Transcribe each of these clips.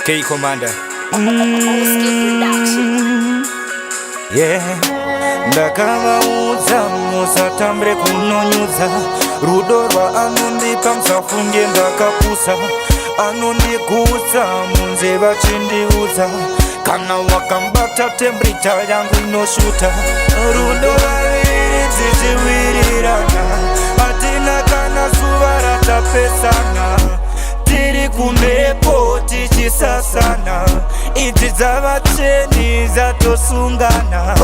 Komanda. Yeah. Ndakavaudza musatambre kunonyudza rudo rwaanondipa musafunge ndakapusa anondigutsa munze vachindiudza kana wakambata temburicha yangu inoshuta rudo vaviri dzichiwirirana hatina kana zuva ratapesana tiri kumhepo tichisasana idzi dzavacheni dzatosungana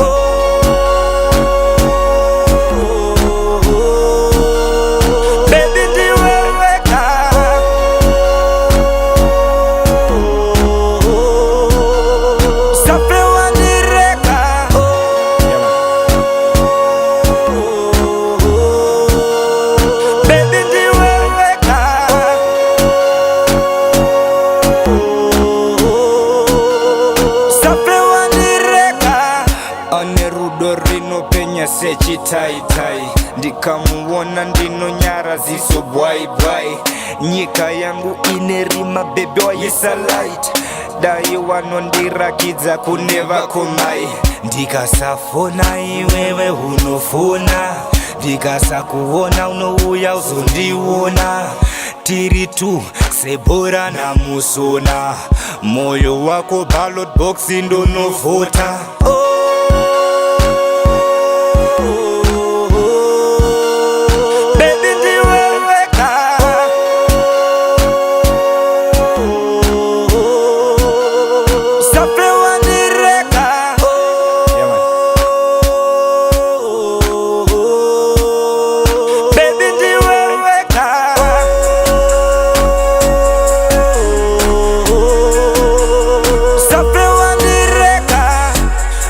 ane rudo rinopenya sechitaitai ndikamuona ndinonyara ziso bwaibwai nyika yangu ine rima bebe waisa light dai wanondirakidza kune vakomai ndikasafona iwewe unofona ndikasakuona unouya uzondiona tiri tu sebora namusona moyo wako ballot box ndonovhota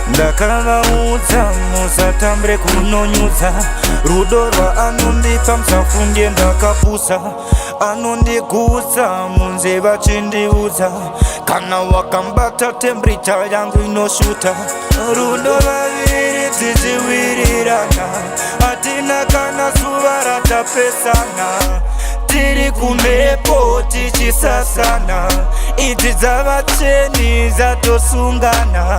ndakavaudza musatambre kunonyudza rudo rwaanondipa musafunge ndakapusa anondigutsa munze vachindiudza kana wakambata temburicha yangu inoshuta rudo vaviri dzichiwirirana hatina kana zuva ratapesana tiri kumhepo tichisasana idzi dzavacheni dzatosungana